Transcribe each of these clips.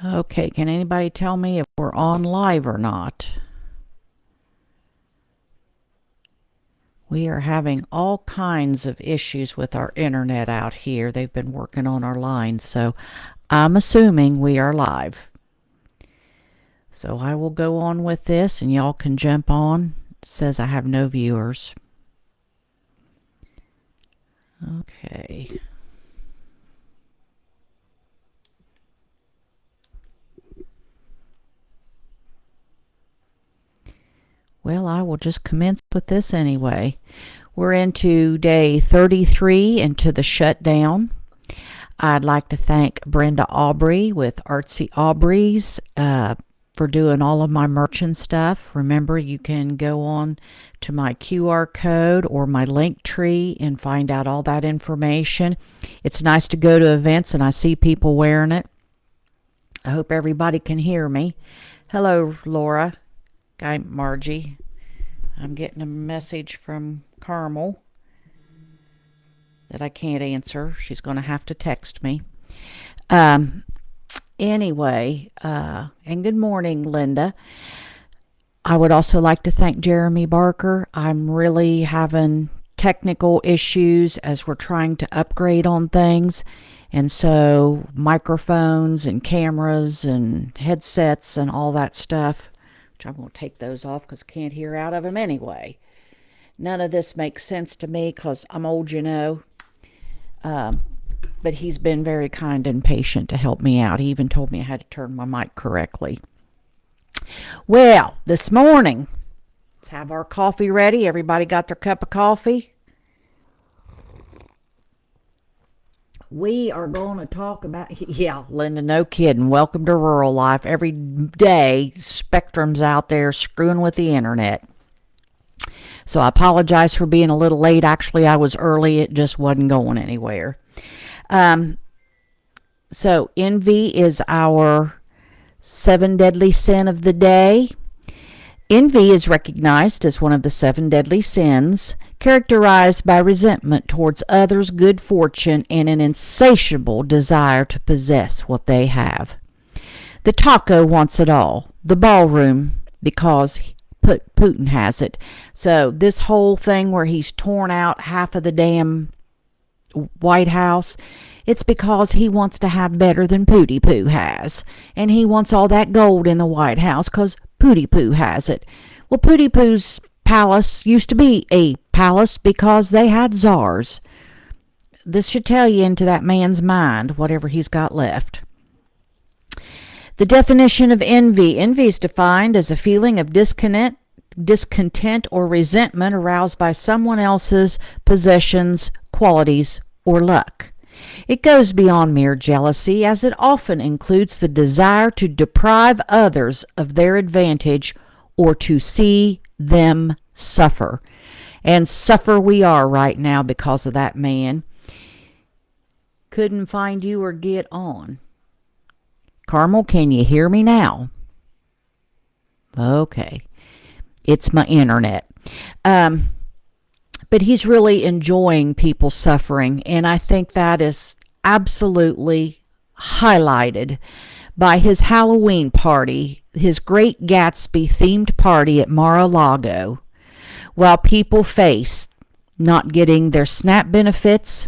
Okay, can anybody tell me if we're on live or not? We are having all kinds of issues with our internet out here. They've been working on our lines, so I'm assuming we are live. So I will go on with this and y'all can jump on. It says I have no viewers. Okay. Well, I will just commence with this anyway. We're into day 33 into the shutdown. I'd like to thank Brenda Aubrey with Artsy Aubrey's for doing all of my merchant stuff. Remember, you can go on to my QR code or my link tree and find out all that information. It's nice to go to events and I see people wearing it. I hope everybody can hear me. Hello, Laura. Guy Margie. I'm getting a message from Carmel that I can't answer. She's going to have to text me. Anyway, and good morning, Linda. I would also like to thank Jeremy Barker. I'm really having technical issues as we're trying to upgrade on things. And so microphones and cameras and headsets and all that stuff, which I'm going to take those off because I can't hear out of them anyway. None of this makes sense to me because I'm old, you know. But he's been very kind and patient to help me out. He even told me I had to turn my mic correctly. Well, this morning, let's have our coffee ready. Everybody got their cup of coffee? We are going to talk about, yeah, Linda, no kidding. Welcome to rural life. Every day, Spectrum's out there screwing with the internet. So I apologize for being a little late. Actually, I was early. It just wasn't going anywhere. So envy is our 7 deadly sin of the day. Envy is recognized as one of the 7 deadly sins, characterized by resentment towards others' good fortune and an insatiable desire to possess what they have. The taco wants it all. The ballroom, because Putin has it. So this whole thing where he's torn out half of the damn White House, it's because he wants to have better than Pootie Poo has. And he wants all that gold in the White House because Pootie Poo has it. Well, Pootie Poo's palace used to be a palace because they had czars. This should tell you into that man's mind, whatever he's got left. The definition of envy. Envy is defined as a feeling of discontent or resentment aroused by someone else's possessions, qualities, or luck. It goes beyond mere jealousy, as it often includes the desire to deprive others of their advantage or to see them suffer. And suffer we are right now because of that man. Couldn't find you or get on. Carmel, can you hear me now? Okay. It's my internet. But he's really enjoying people suffering, and I think that is absolutely highlighted by his Halloween party, his Great Gatsby themed party at Mar-a-Lago, while people face not getting their SNAP benefits,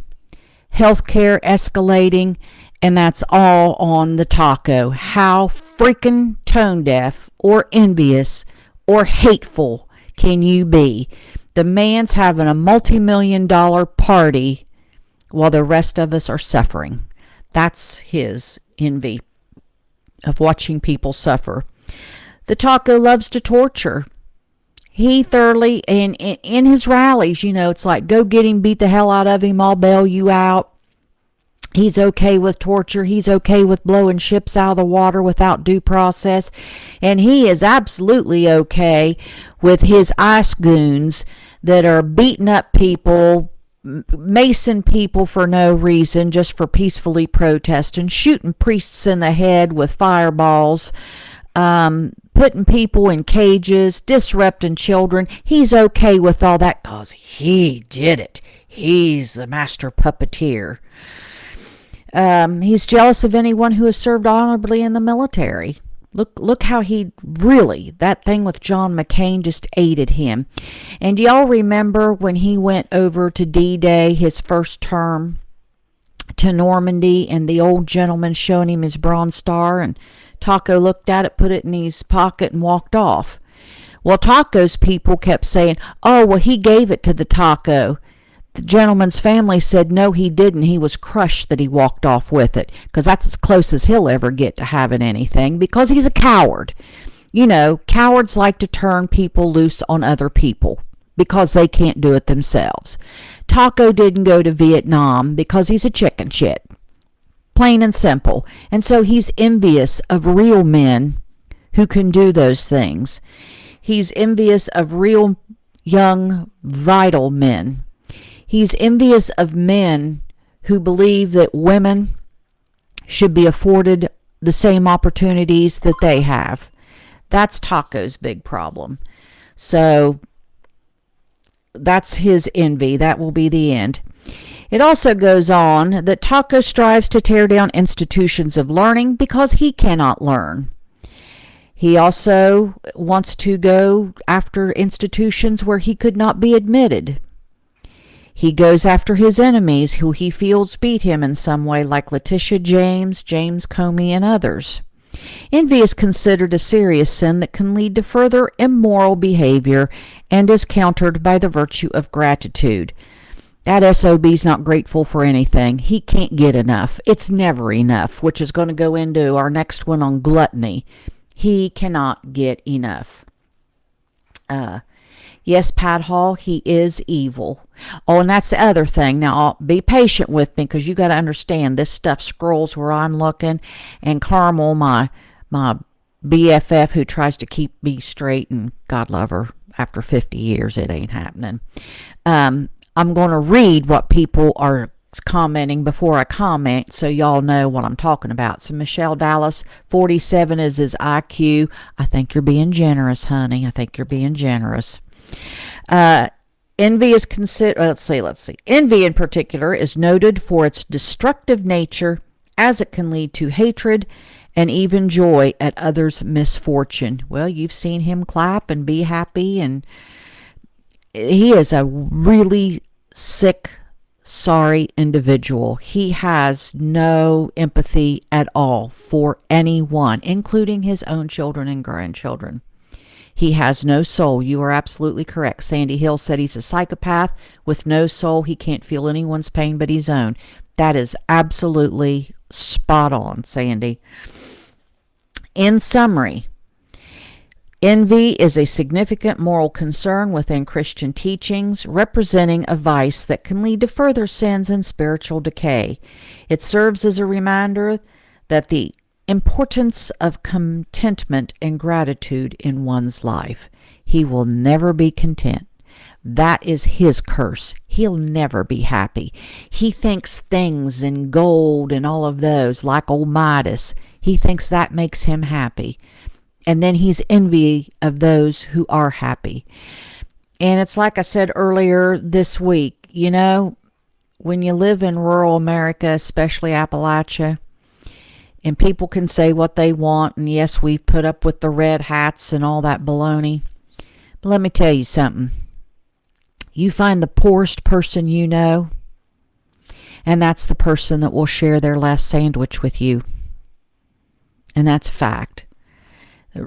health care escalating, and that's all on the taco. How freaking tone deaf or envious or hateful can you be? The man's having a multi-million-dollar party while the rest of us are suffering. That's his envy of watching people suffer. The taco loves to torture. He thoroughly, and in his rallies, you know, it's like, go get him, beat the hell out of him, I'll bail you out. He's okay with torture. He's okay with blowing ships out of the water without due process. And he is absolutely okay with his ice goons that are beating up people, macing people for no reason, just for peacefully protesting, shooting priests in the head with fireballs, putting people in cages, disrupting children. He's okay with all that because he did it. He's the master puppeteer. He's jealous of anyone who has served honorably in the military. Look how that thing with John McCain just aided him. And y'all remember when he went over to D-Day, his first term, to Normandy, and the old gentleman showing him his Bronze Star, and Taco looked at it, put it in his pocket, and walked off. Well, Taco's people kept saying, oh, well, he gave it to the Taco. The gentleman's family said, no, he didn't. He was crushed that he walked off with it, because that's as close as he'll ever get to having anything, because he's a coward. You know, cowards like to turn people loose on other people because they can't do it themselves. Taco didn't go to Vietnam because he's a chicken shit. Plain and simple. And so he's envious of real men who can do those things. He's envious of real, young, vital men. He's envious of men who believe that women should be afforded the same opportunities that they have. That's Taco's big problem. So that's his envy. That will be the end. It also goes on that Taco strives to tear down institutions of learning because he cannot learn. He also wants to go after institutions where he could not be admitted. He goes after his enemies who he feels beat him in some way, like Letitia James, James Comey, and others. Envy is considered a serious sin that can lead to further immoral behavior and is countered by the virtue of gratitude. That SOB's not grateful for anything. He can't get enough. It's never enough, which is going to go into our next one on gluttony. He cannot get enough. Yes, Pat Hall, he is evil. Oh, and that's the other thing. Now, be patient with me, because you got to understand this stuff scrolls where I'm looking. And Carmel, my BFF, who tries to keep me straight, and God love her, after 50 years, it ain't happening. I'm going to read what people are commenting before I comment, so y'all know what I'm talking about. So Michelle Dallas, 47 is his IQ. I think you're being generous, honey. I think you're being generous. Envy is considered, let's see. Envy in particular is noted for its destructive nature, as it can lead to hatred and even joy at others' misfortune. Well, you've seen him clap and be happy, and he is a really sick, sorry individual. He has no empathy at all for anyone, including his own children and grandchildren. He has no soul. You are absolutely correct. Sandy Hill said he's a psychopath with no soul. He can't feel anyone's pain but his own. That is absolutely spot on, Sandy. In summary, envy is a significant moral concern within Christian teachings, representing a vice that can lead to further sins and spiritual decay. It serves as a reminder that the importance of contentment and gratitude in one's life. He will never be content. That is his curse. He'll never be happy. He thinks things in gold and all of those, like old Midas, he thinks that makes him happy. And then he's envy of those who are happy. And it's like I said earlier this week, you know, when you live in rural America, especially Appalachia, and people can say what they want, and yes, we put up with the red hats and all that baloney. But let me tell you something. You find the poorest person you know, and that's the person that will share their last sandwich with you. And that's a fact.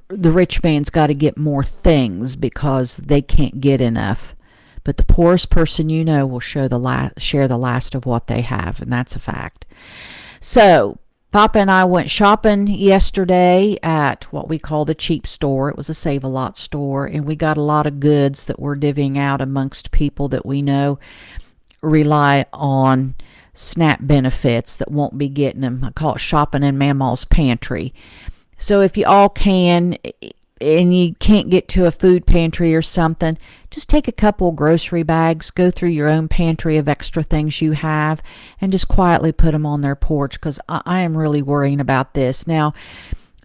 The rich man's got to get more things because they can't get enough. But the poorest person you know will share the last of what they have, and that's a fact. So, Papa and I went shopping yesterday at what we call the cheap store. It was a Save-A-Lot store, and we got a lot of goods that we're divvying out amongst people that we know rely on SNAP benefits that won't be getting them. I call it shopping in Mamaw's pantry. So if you all can, and you can't get to a food pantry or something, just take a couple grocery bags, go through your own pantry of extra things you have, and just quietly put them on their porch, because I am really worrying about this. Now,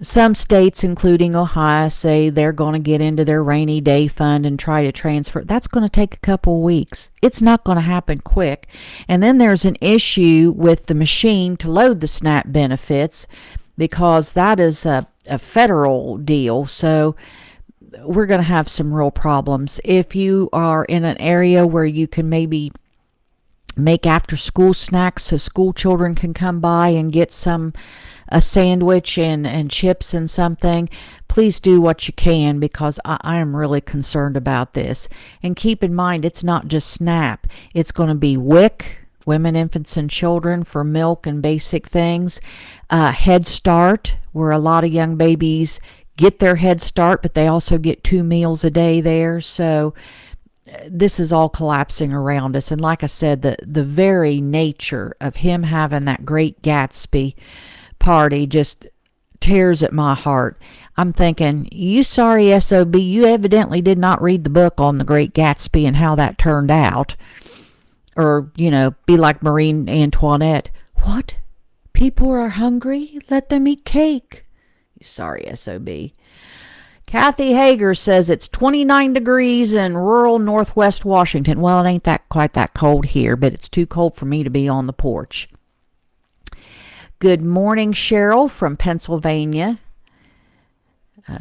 Some states, including Ohio, say they're going to get into their rainy day fund and try to transfer. That's going to take a couple of weeks. It's not going to happen quick. And then there's an issue with the machine to load the SNAP benefits, because that is a federal deal. So we're going to have some real problems. If you are in an area where you can maybe make after school snacks so school children can come by and get a sandwich and chips and something, please do what you can, because I am really concerned about this. And keep in mind, it's not just SNAP. It's going to be WIC, Women, Infants, and Children, for milk and basic things. Head Start, where a lot of young babies get their Head Start, but they also get 2 meals a day there. So this is all collapsing around us. And like I said, the very nature of him having that Great Gatsby party just tears at my heart. I'm thinking, you sorry SOB, you evidently did not read the book on the Great Gatsby and how that turned out. Or, be like Marie Antoinette. What? People are hungry? Let them eat cake. You sorry SOB. Kathy Hager says it's 29 degrees in rural northwest Washington. Well, it ain't quite that cold here, but it's too cold for me to be on the porch. Good morning, Cheryl from Pennsylvania.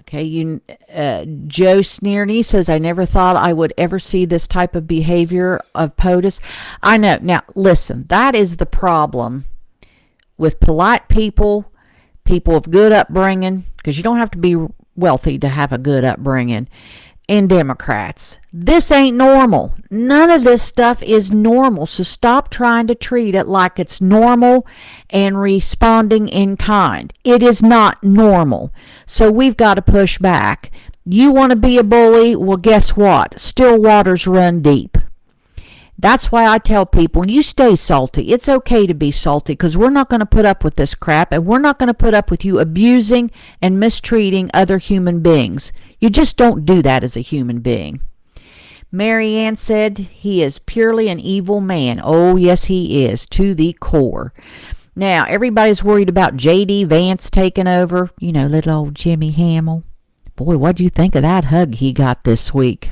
Okay, Joe Sneerney says, I never thought I would ever see this type of behavior of POTUS. I know. Now, listen, that is the problem with polite people of good upbringing, because you don't have to be wealthy to have a good upbringing, and Democrats. This ain't normal. None of this stuff is normal. So stop trying to treat it like it's normal and responding in kind. It is not normal. So we've got to push back. You want to be a bully? Well, guess what? Still waters run deep. That's why I tell people, you stay salty. It's okay to be salty, because we're not going to put up with this crap, and we're not going to put up with you abusing and mistreating other human beings. You just don't do that as a human being. Mary Ann said he is purely an evil man. Oh, yes, he is, to the core. Now, everybody's worried about J.D. Vance taking over. Little old Jimmy Hamill. Boy, what'd you think of that hug he got this week?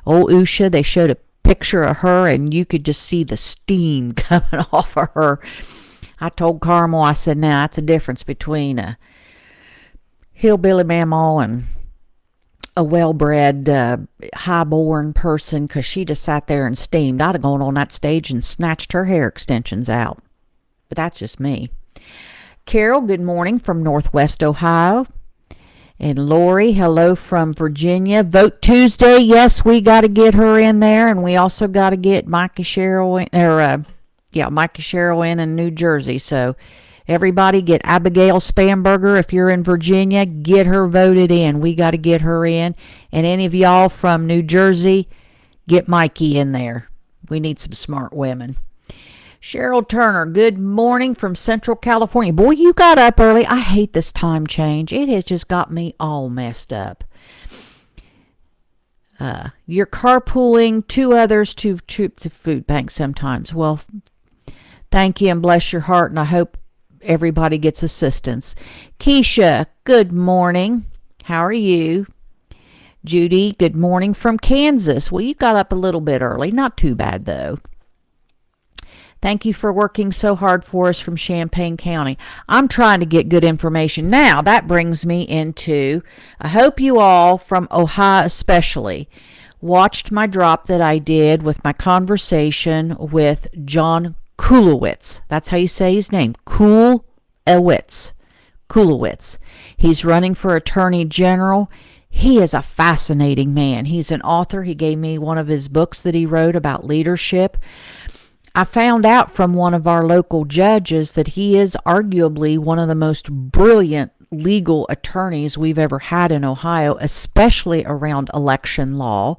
Oh, Usha, they showed a picture of her, and you could just see the steam coming off of her. I told Carmel, I said, now that's a difference between a hillbilly Mamaw and a well-bred, high-born person, because she just sat there and steamed. I'd have gone on that stage and snatched her hair extensions out. But that's just me. Carol, good morning from Northwest Ohio. And Lori, hello from Virginia. Vote Tuesday. Yes, we got to get her in there, and we also got to get Micah Sherrill in New Jersey. So everybody get Abigail Spanberger. If you're in Virginia, get her voted in. We got to get her in. And any of y'all from New Jersey, get Mikey in there. We need some smart women. Cheryl Turner, good morning from Central California. Boy, you got up early. I hate this time change. It has just got me all messed up. You're carpooling 2 others to food bank sometimes. Well, thank you and bless your heart, and I hope everybody gets assistance. Keisha, good morning. How are you? Judy, good morning from Kansas. Well, you got up a little bit early. Not too bad, though. Thank you for working so hard for us from Champaign County. I'm trying to get good information. Now, that brings me into, I hope you all, from Ohio especially, watched my drop that I did with my conversation with John Kulowitz. That's how you say his name, Kulowitz. He's running for Attorney General. He is a fascinating man. He's an author. He gave me one of his books that he wrote about leadership. I found out from one of our local judges that he is arguably one of the most brilliant legal attorneys we've ever had in Ohio, especially around election law.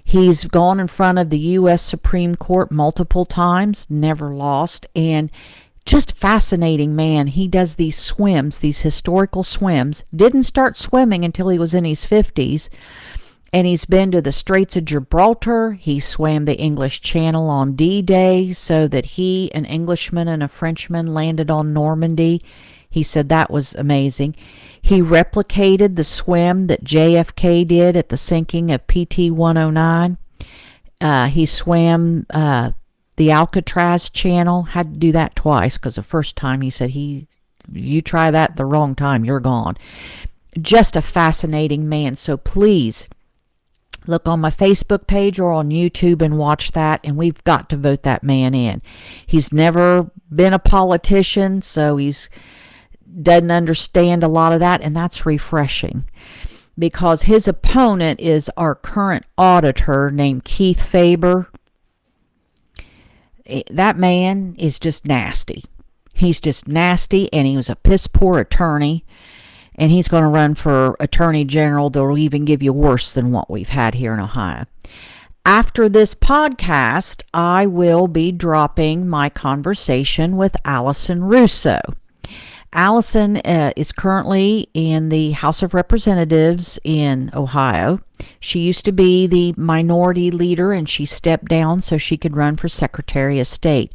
He's gone in front of the U.S. Supreme Court multiple times, never lost, and just fascinating man. He does these swims, these historical swims. Didn't start swimming until he was in his 50s. And he's been to the Straits of Gibraltar. He swam the English Channel on D-Day so that he, an Englishman, and a Frenchman landed on Normandy. He said that was amazing. He replicated the swim that JFK did at the sinking of PT 109. He swam the Alcatraz Channel. Had to do that twice because the first time he said, you try that the wrong time, you're gone. Just a fascinating man. So please look on my Facebook page or on YouTube and watch that, and we've got to vote that man in. He's never been a politician, so he's doesn't understand a lot of that, and that's refreshing because his opponent is our current auditor named Keith Faber. That man is just nasty. He's just nasty, and he was a piss poor attorney, and he's going to run for attorney general that'll even give you worse than what we've had here in Ohio. After this podcast, I will be dropping my conversation with Allison Russo. Allison is currently in the House of Representatives in Ohio. She used to be the minority leader, and she stepped down so she could run for Secretary of State.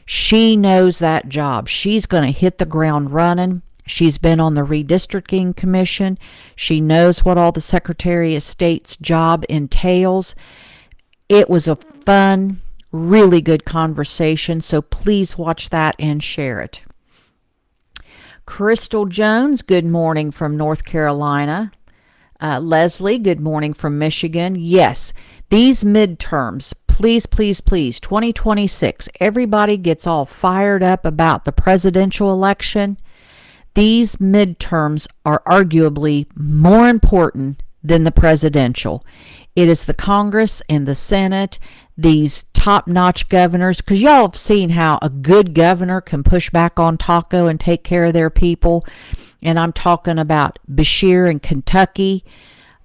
She knows that job. She's going to hit the ground running. She's been on the Redistricting Commission. She knows what all the Secretary of State's job entails. It was a fun, really good conversation, so please watch that and share it. Crystal Jones, good morning from North Carolina. Leslie, good morning from Michigan. Yes, these midterms, please, 2026, everybody gets all fired up about the presidential election. These midterms are arguably more important than the presidential. It is the Congress and the Senate, these top-notch governors, because y'all have seen how a good governor can push back on Taco and take care of their people. And I'm talking about Beshear in Kentucky.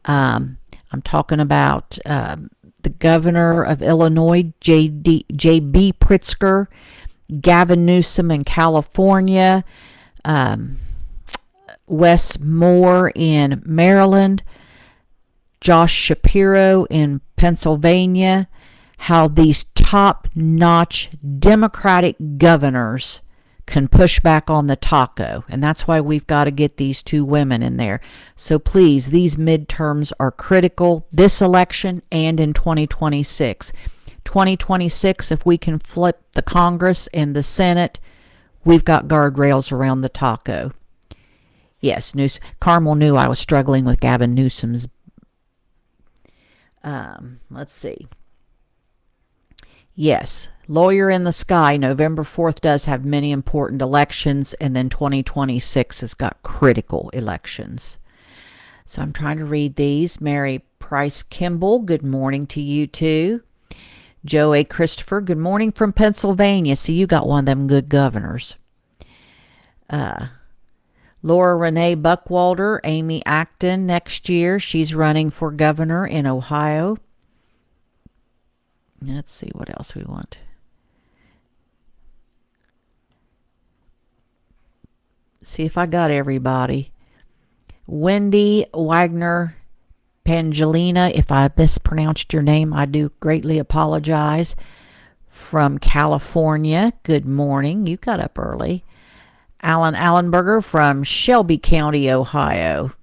I'm talking about the governor of Illinois, J.B. Pritzker, Gavin Newsom in California, Wes Moore in Maryland, Josh Shapiro in Pennsylvania, how these top-notch Democratic governors can push back on the Taco. And that's why we've got to get these two women in there. So please, these midterms are critical this election and in 2026. 2026, if we can flip the Congress and the Senate, we've got guardrails around the Taco. Yes, Carmel knew I was struggling with Gavin Newsom's. Let's see. Yes, Lawyer in the Sky, November 4th does have many important elections, and then 2026 has got critical elections. So I'm trying to read these. Mary Price Kimball, good morning to you too. Joe A. Christopher, good morning from Pennsylvania. See, you got one of them good governors. Laura Renee Buckwalter, Amy Acton next year. She's running for governor in Ohio. Let's see what else we want. See if I got everybody. Wendy Wagner Pangelina, if I mispronounced your name, I do greatly apologize. From California, good morning. You got up early. Alan Allenberger from Shelby County, Ohio.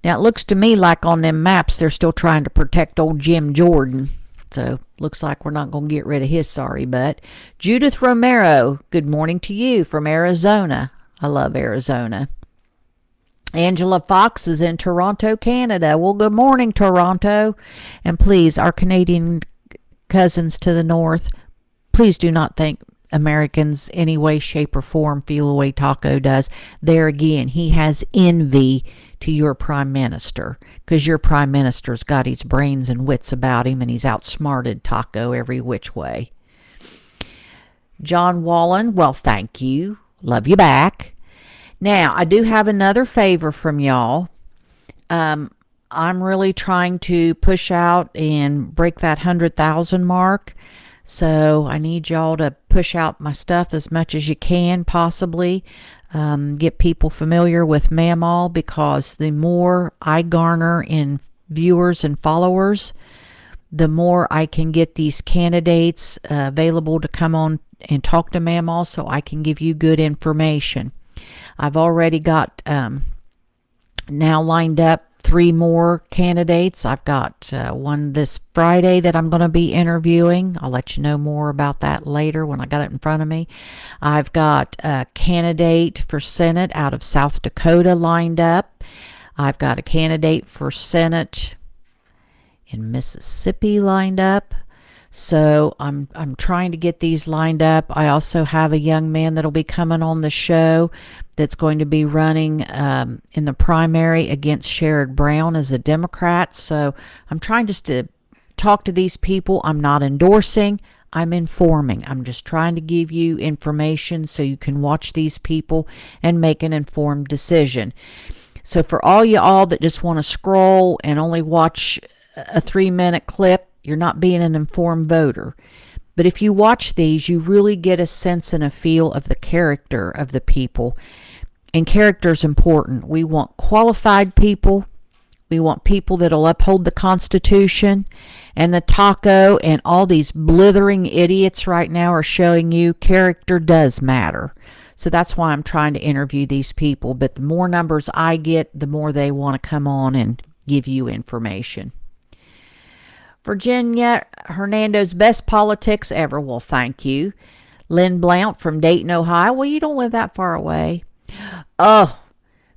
Now, it looks to me like on them maps they're still trying to protect old Jim Jordan. So, looks like we're not going to get rid of his sorry butt. Judith Romero, good morning to you from Arizona. I love Arizona. Angela Fox is in Toronto, Canada. Well, good morning, Toronto. And please, our Canadian cousins to the north, please do not think Americans any way, shape, or form feel the way Taco does. There again, he has envy to your prime minister because your prime minister's got his brains and wits about him, and he's outsmarted Taco every which way. John Wallen, well, thank you. Love you back. Now, I do have another favor from y'all. I'm really trying to push out and break that 100,000 mark. So I need y'all to push out my stuff as much as you can, possibly. Get people familiar with Mamaw, because the more I garner in viewers and followers, the more I can get these candidates available to come on and talk to Mamaw so I can give you good information. I've already got now lined up 3 more candidates. I've got one this Friday that I'm going to be interviewing. I'll let you know more about that later when I got it in front of me. I've got a candidate for Senate out of South Dakota lined up. I've got a candidate for Senate in Mississippi lined up. So I'm trying to get these lined up. I also have a young man that'll be coming on the show that's going to be running in the primary against Sherrod Brown as a Democrat. So I'm trying just to talk to these people. I'm not endorsing. I'm informing. I'm just trying to give you information so you can watch these people and make an informed decision. So for all y'all that just want to scroll and only watch a 3-minute clip, you're not being an informed voter. But if you watch these, you really get a sense and a feel of the character of the people. And character is important. We want qualified people. We want people that'll uphold the Constitution. And the taco and all these blithering idiots right now are showing you character does matter. So that's why I'm trying to interview these people. But the more numbers I get, the more they want to come on and give you information. Virginia Hernando's best politics ever. Well, thank you. Lynn Blount from Dayton, Ohio. Well, you don't live that far away. Oh,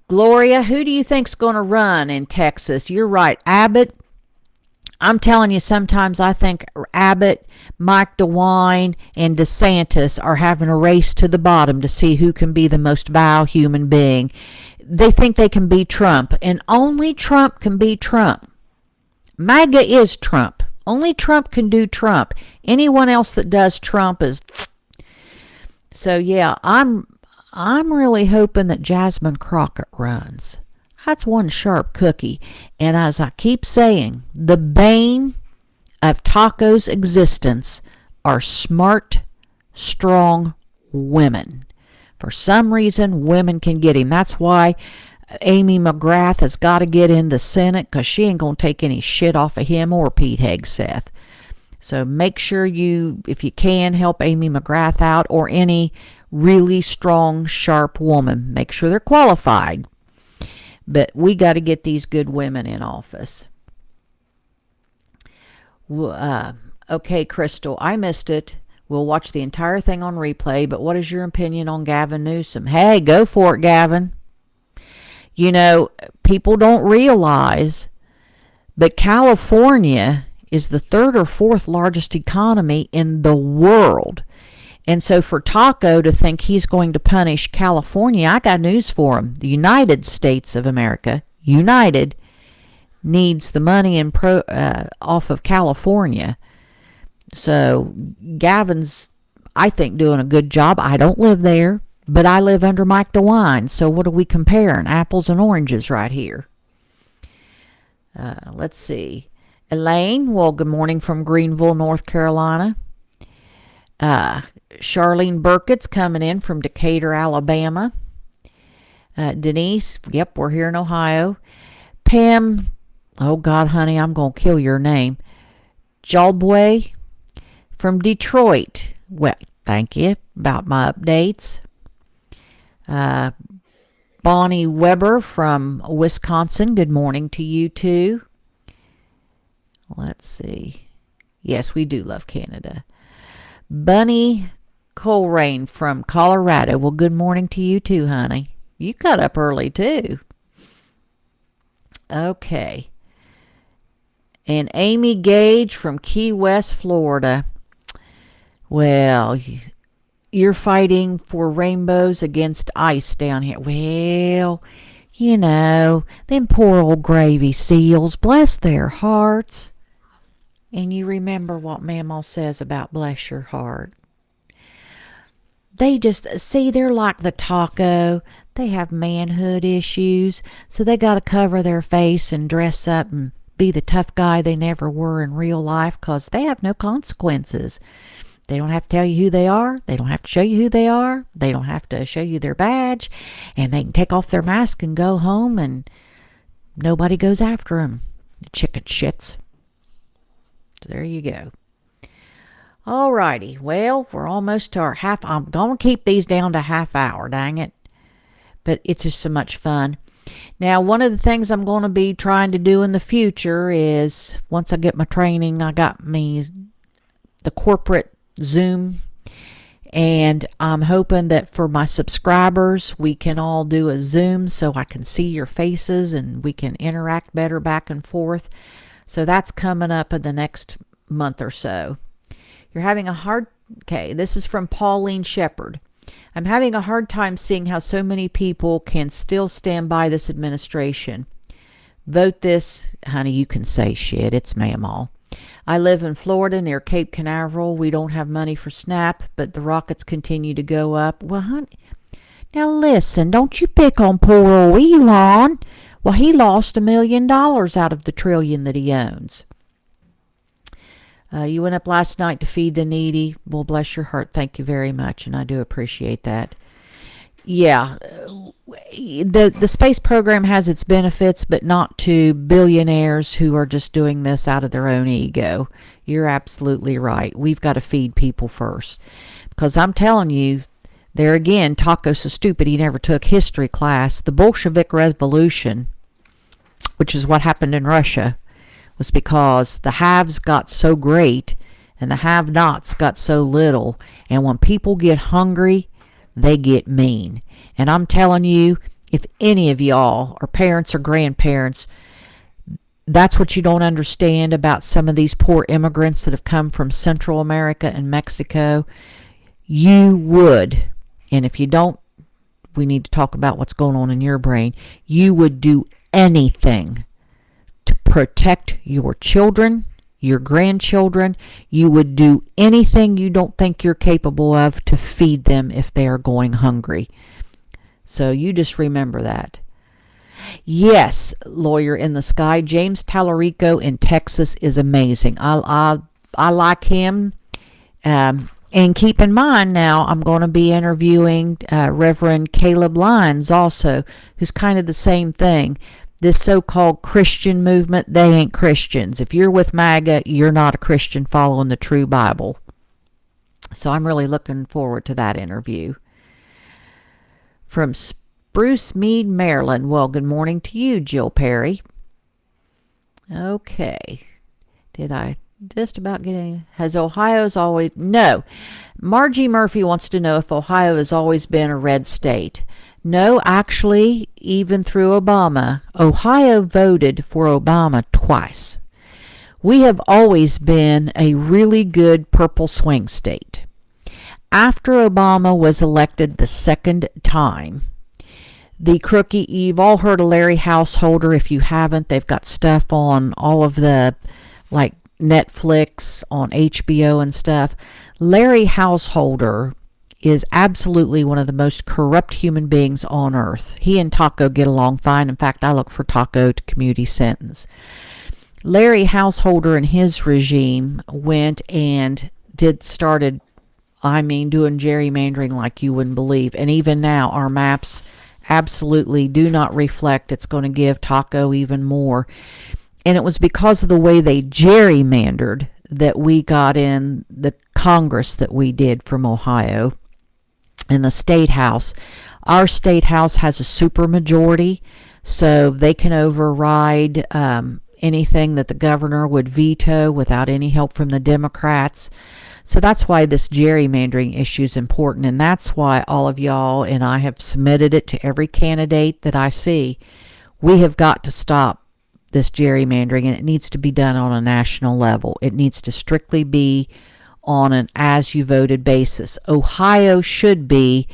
Gloria, who do you think's going to run in Texas? You're right, Abbott. I'm telling you, sometimes I think Abbott, Mike DeWine, and DeSantis are having a race to the bottom to see who can be the most vile human being. They think they can beat Trump, and only Trump can beat Trump. MAGA is Trump. Only Trump can do Trump. Anyone else that does Trump is... So yeah, I'm really hoping that Jasmine Crockett runs. That's one sharp cookie. And as I keep saying, the bane of Taco's existence are smart, strong women. For some reason, women can get him. That's why Amy McGrath has got to get in the Senate, because she ain't going to take any shit off of him or Pete Hegseth. So make sure you, if you can, help Amy McGrath out, or any really strong, sharp woman. Make sure they're qualified. But we got to get these good women in office. Okay, Crystal, I missed it. We'll watch the entire thing on replay, but what is your opinion on Gavin Newsom? Hey, go for it, Gavin. You know, people don't realize, but California is the 3rd or 4th largest economy in the world. And so for Taco to think he's going to punish California, I got news for him. The United States of America, United, needs the money off of California. So Gavin's, I think, doing a good job. I don't live there, but I live under Mike DeWine. So what are we comparing? Apples and oranges right here. Let's see. Elaine, well, good morning from Greenville, North Carolina. Charlene Burkett's coming in from Decatur, Alabama. Denise, yep, we're here in Ohio. Pam, oh God, honey, I'm going to kill your name. Jalbway from Detroit. Well, thank you about my updates. Bonnie Weber from Wisconsin, good morning to you too. Let's see. Yes, we do love Canada. Bunny Coleraine from Colorado. Well, good morning to you too, honey. You got up early too. Okay. And Amy Gage from Key West, Florida. Well, you're fighting for rainbows against ice down here. Well, you know, them poor old gravy seals, bless their hearts. And you remember what Mamaw says about bless your heart. They just, see, they're like the taco. They have manhood issues, so they got to cover their face and dress up and be the tough guy they never were in real life, because they have no consequences. They don't have to tell you who they are. They don't have to show you who they are. They don't have to show you their badge. And they can take off their mask and go home, and nobody goes after them. The chicken shits. So there you go. Alrighty. Well, we're almost to our half. I'm going to keep these down to half hour, dang it. but it's just so much fun. Now, one of the things I'm going to be trying to do in the future is, once I get my training, I got me the corporate Zoom, and I'm hoping that for my subscribers, we can all do a Zoom so I can see your faces and we can interact better back and forth. So that's coming up in the next month or so. You're having a hard... Okay, this is from Pauline Shepard. I'm having a hard time seeing how so many people can still stand by this administration. Vote this. Honey, you can say shit. It's Mamaw. I live in Florida near Cape Canaveral. We don't have money for SNAP, but the rockets continue to go up. Well, honey, now listen, don't you pick on poor old Elon. Well, he lost $1 million out of the $1 trillion that he owns. You went up last night to feed the needy. Well, bless your heart. Thank you very much, and I do appreciate that. Yeah, the space program has its benefits, but not to billionaires who are just doing this out of their own ego. You're absolutely right. We've got to feed people first. Because I'm telling you, there again, Taco's so stupid he never took history class. The Bolshevik Revolution, which is what happened in Russia, was because the haves got so great and the have-nots got so little. And when people get hungry, they get mean. And I'm telling you, if any of y'all are parents or grandparents, that's what you don't understand about some of these poor immigrants that have come from Central America and Mexico. You would, and if you don't, we need to talk about what's going on in your brain. You would do anything to protect your children, your grandchildren. You would do anything you don't think you're capable of to feed them if they are going hungry. So you just remember that. Yes, Lawyer in the Sky, James Tallarico in Texas is amazing. I like him. And keep in mind now, I'm going to be interviewing Reverend Caleb Lyons also, who's kind of the same thing. This so-called Christian movement, they ain't Christians. If you're with MAGA, you're not a Christian following the true Bible. So I'm really looking forward to that interview. From Spruce Mead, Maryland. Well, good morning to you, Jill Perry. Okay. Did I just about get any? Has Ohio's always... No. Margie Murphy wants to know if Ohio has always been a red state. No, actually, even through Obama, Ohio voted for Obama twice. We have always been a really good purple swing state. After Obama was elected the second time, the crookie, you've all heard of Larry Householder. If you haven't, they've got stuff on all of the, like, Netflix, on HBO and stuff. Larry Householder is absolutely one of the most corrupt human beings on earth. He and Taco get along fine. In fact, I look for Taco to commute his sentence. Larry Householder and his regime went and started doing gerrymandering like you wouldn't believe. And even now, our maps absolutely do not reflect. It's going to give Taco even more. And it was because of the way they gerrymandered that we got in the Congress that we did from Ohio. In the state house, our state house has a supermajority, so they can override anything that the governor would veto without any help from the Democrats. So that's why this gerrymandering issue is important, and that's why all of y'all, and I have submitted it to every candidate that I see, we have got to stop this gerrymandering, and it needs to be done on a national level. It needs to strictly be on an as-you-voted basis. Ohio should be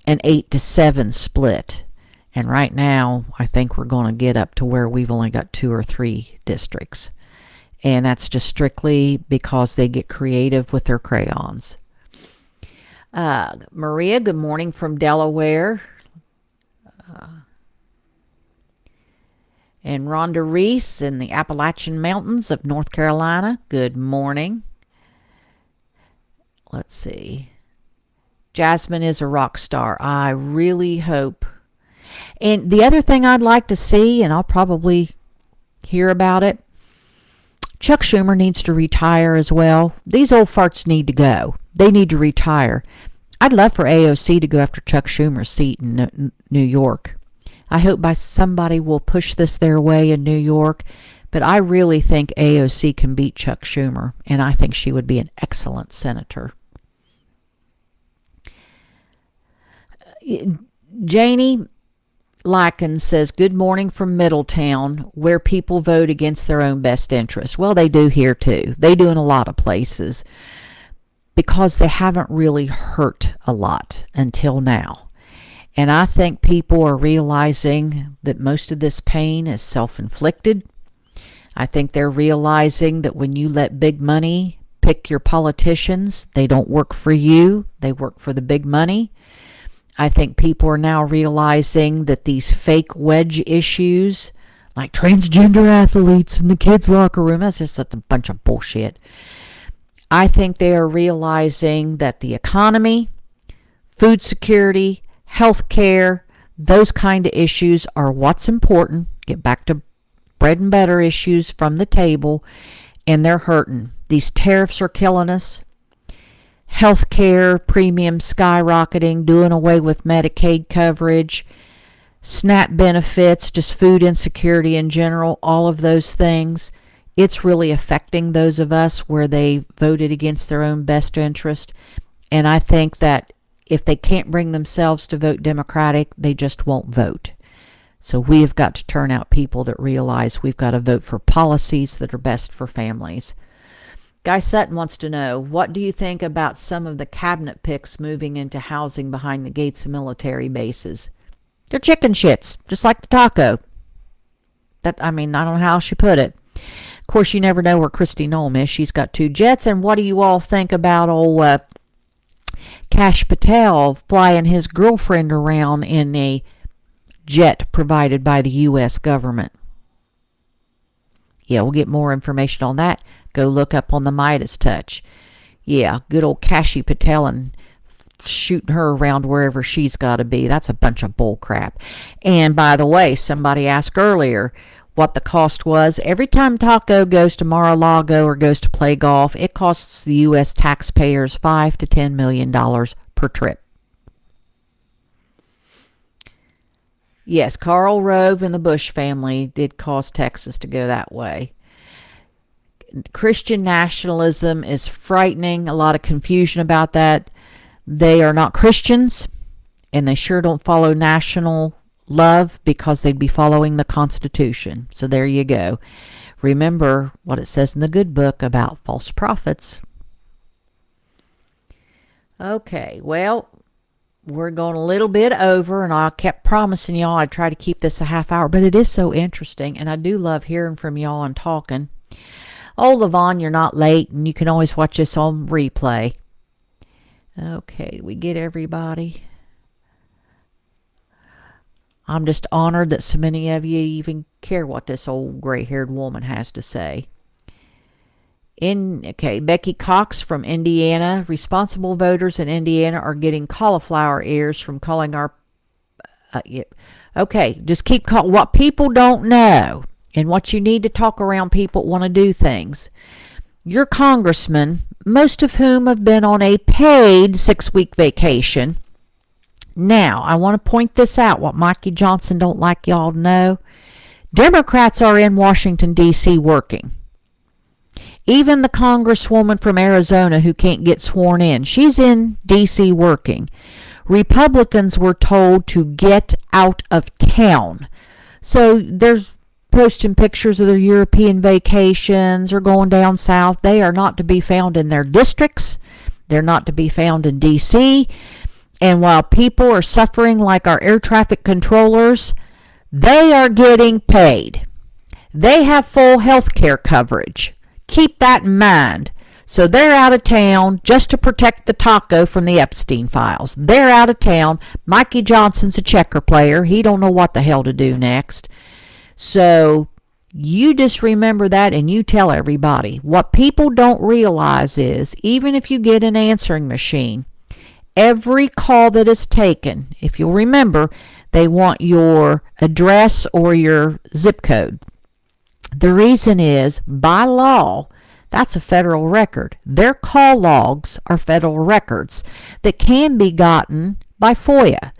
an 8-7 split. And right now, I think we're going to get up to where we've only got 2 or 3 districts. And that's just strictly because they get creative with their crayons. Maria, good morning from Delaware. And Rhonda Reese in the Appalachian Mountains of North Carolina, good morning. Let's see. Jasmine is a rock star. I really hope. And the other thing I'd like to see, and I'll probably hear about it, Chuck Schumer needs to retire as well. These old farts need to go. They need to retire. I'd love for AOC to go after Chuck Schumer's seat in New York. I hope somebody will push this their way in New York, but I really think AOC can beat Chuck Schumer, and I think she would be an excellent senator. Janie Lycan says, good morning from Middletown, where people vote against their own best interest. Well, they do here too. They do in a lot of places because they haven't really hurt a lot until now. And I think people are realizing that most of this pain is self-inflicted. I think they're realizing that when you let big money pick your politicians, they don't work for you, they work for the big money. I think people are now realizing that these fake wedge issues, like transgender athletes in the kids' locker room, that's just a bunch of bullshit. I think they are realizing that the economy, food security, health care, those kind of issues are what's important. Get back to bread and butter issues from the table, and they're hurting. These tariffs are killing us. Healthcare premiums skyrocketing, doing away with Medicaid coverage, SNAP benefits, just food insecurity in general, all of those things. It's really affecting those of us where they voted against their own best interest. And I think that if they can't bring themselves to vote Democratic, they just won't vote. So we have got to turn out people that realize we've got to vote for policies that are best for families. Guy Sutton wants to know, what do you think about some of the cabinet picks moving into housing behind the gates of military bases? They're chicken shits, just like the taco. I don't know how she put it. Of course, you never know where Kristi Noem is. She's got 2 jets. And what do you all think about old Kash Patel flying his girlfriend around in a jet provided by the U.S. government? Yeah, we'll get more information on that. Go look up on the Midas Touch. Yeah, good old Kashi Patel and shooting her around wherever she's got to be. That's a bunch of bull crap. And by the way, somebody asked earlier what the cost was. Every time Taco goes to Mar-a-Lago or goes to play golf, it costs the U.S. taxpayers $5 to $10 million per trip. Yes, Karl Rove and the Bush family did cost Texas to go that way. Christian nationalism is frightening. A lot of confusion about that. They are not Christians, and they sure don't follow national love because they'd be following the Constitution. So there you go. Remember what it says in the good book about false prophets. Okay, well, we're going a little bit over, and I kept promising y'all I'd try to keep this a half hour, but it is so interesting, and I do love hearing from y'all and talking. Oh, Levon, you're not late, and you can always watch this on replay. Okay, did we get everybody? I'm just honored that so many of you even care what this old gray-haired woman has to say. Becky Cox from Indiana. Responsible voters in Indiana are getting cauliflower ears from calling our... just keep calling. What people don't know and what you need to talk around people that want to do things. Your congressmen, most of whom have been on a paid 6-week vacation. Now, I want to point this out, what Mikey Johnson don't like y'all to know. Democrats are in Washington, D.C. working. Even the congresswoman from Arizona who can't get sworn in, she's in D.C. working. Republicans were told to get out of town. So there's posting pictures of their European vacations or going down south. They are not to be found in their districts. They're not to be found in D.C. And while people are suffering like our air traffic controllers, they are getting paid. They have full health care coverage. Keep that in mind. So they're out of town just to protect the taco from the Epstein files. They're out of town. Mikey Johnson's a checker player. He don't know what the hell to do next. So you just remember that and you tell everybody. What people don't realize is, even if you get an answering machine, every call that is taken, if you'll remember, they want your address or your zip code. The reason is, by law, That's a federal record. Their call logs are federal records that can be gotten by FOIA.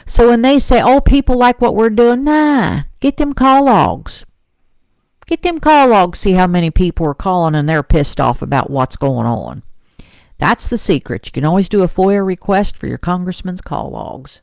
So when they say, oh, people like what we're doing, nah, get them call logs. Get them call logs, see how many people are calling and they're pissed off about what's going on. That's the secret. You can always do a FOIA request for your congressman's call logs.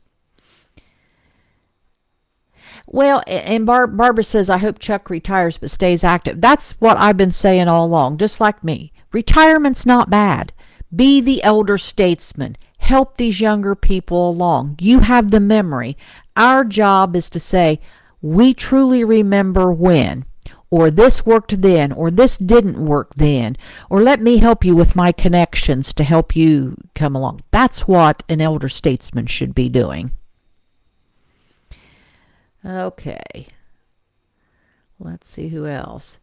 Well, and Barbara says, I hope Chuck retires but stays active. That's what I've been saying all along, just like me. Retirement's not bad. Be the elder statesman. Help these younger people along. You have the memory. Our job is to say, we truly remember when, or this worked then, or this didn't work then, or let me help you with my connections to help you come along. That's what an elder statesman should be doing. Okay. Let's see who else.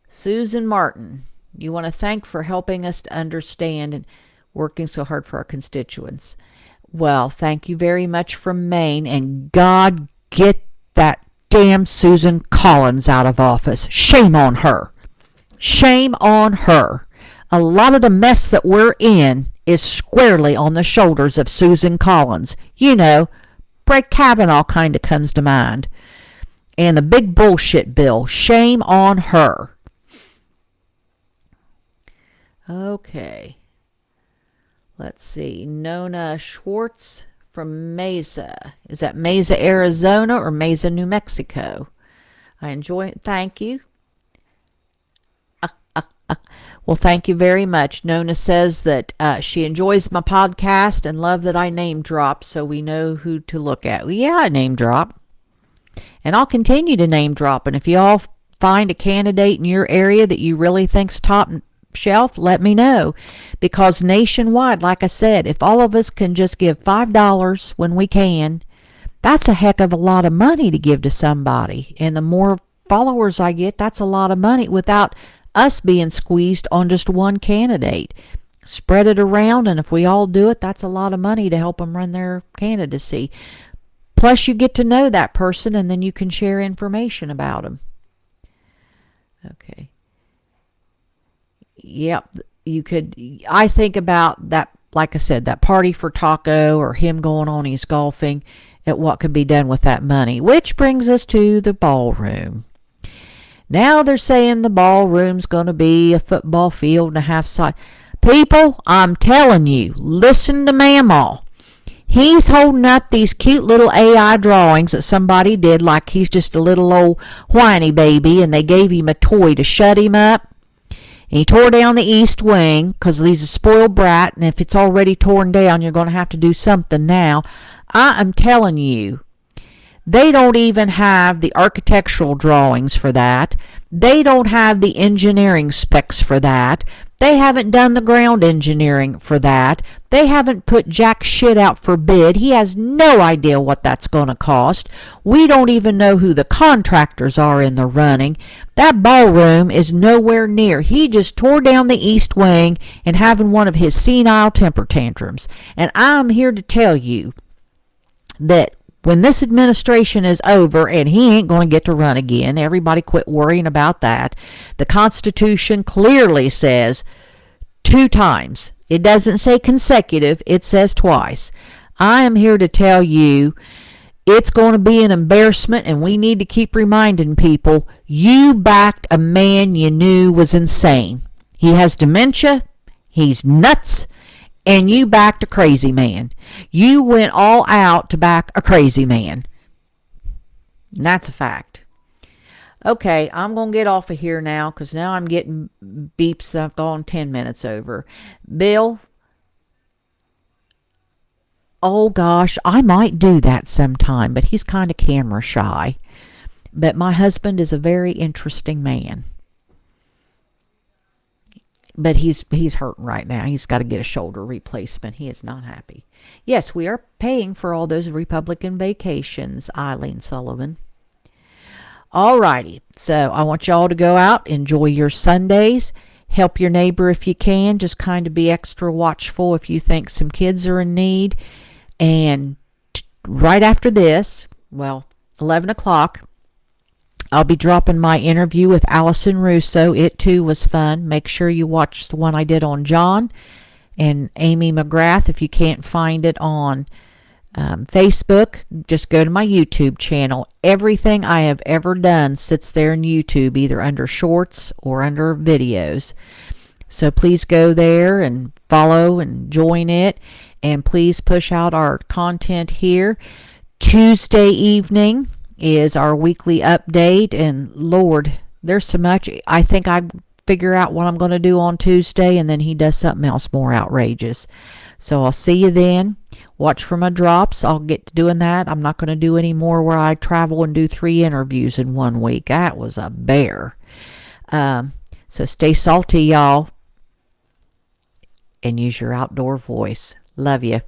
Susan Martin, you want to thank for helping us to understand and working so hard for our constituents. Well, thank you very much from Maine, and God get that damn Susan Collins out of office. Shame on her. Shame on her. A lot of the mess that we're in is squarely on the shoulders of Susan Collins. You know, Brett Kavanaugh kind of comes to mind. And the big bullshit bill. Shame on her. Okay. Let's see. Nona Schwartz from Mesa. Is that Mesa, Arizona or Mesa, New Mexico? I enjoy it. Thank you. Well, thank you very much. Nona says that she enjoys my podcast and love that I name drop so we know who to look at. Well, yeah, I name drop. And I'll continue to name drop. And if you all find a candidate in your area that you really think's top shelf, let me know. Because nationwide, like I said, if all of us can just give $5 when we can, that's a heck of a lot of money to give to somebody. And the more followers I get, that's a lot of money without us being squeezed on just one candidate. Spread it around, and if we all do it, that's a lot of money to help them run their candidacy. Plus, you get to know that person, and then you can share information about them. Okay. Yep, you could. I think about that, like I said, that party for Taco or him going on his golfing, at what could be done with that money. Which brings us to the ballroom. Now they're saying the ballroom's going to be a football field and a half size. People, I'm telling you, listen to Mamaw. He's holding up these cute little AI drawings that somebody did like he's just a little old whiny baby and they gave him a toy to shut him up. And he tore down the east wing because he's a spoiled brat, and if it's already torn down, you're going to have to do something now. I am telling you, they don't even have the architectural drawings for that. They don't have the engineering specs for that. They haven't done the ground engineering for that. They haven't put jack shit out for bid. He has no idea what that's going to cost. We don't even know who the contractors are in the running. That ballroom is nowhere near. He just tore down the east wing and having one of his senile temper tantrums. And I'm here to tell you that when this administration is over, and he ain't going to get to run again, everybody quit worrying about that. The Constitution clearly says 2 times. It doesn't say consecutive, it says twice. I am here to tell you it's going to be an embarrassment, and we need to keep reminding people, you backed a man you knew was insane. He has dementia, he's nuts, and you backed a crazy man. You went all out to back a crazy man. And that's a fact. Okay, I'm going to get off of here now because now I'm getting beeps that I've gone 10 minutes over. Bill, oh gosh, I might do that sometime, but he's kind of camera shy. But my husband is a very interesting man. But he's hurting right now. He's got to get a shoulder replacement. He is not happy. Yes, we are paying for all those Republican vacations, Eileen Sullivan. All righty. So I want y'all to go out, enjoy your Sundays, help your neighbor if you can. Just kind of be extra watchful if you think some kids are in need. And right after this, well, 11 o'clock, I'll be dropping my interview with Allison Russo. It too was fun. Make sure you watch the one I did on John and Amy McGrath. If you can't find it on Facebook, just go to my YouTube channel. Everything I have ever done sits there in YouTube, either under shorts or under videos. So please go there and follow and join it. And please push out our content here. Tuesday evening is our weekly update. And Lord, there's so much. I think I figure out what I'm going to do on Tuesday, and then he does something else more outrageous. So I'll see you then. Watch for my drops. I'll get to doing that. I'm not going to do any more where I travel and do 3 interviews in 1 week. That was a bear. So stay salty, y'all, and use your outdoor voice. Love you.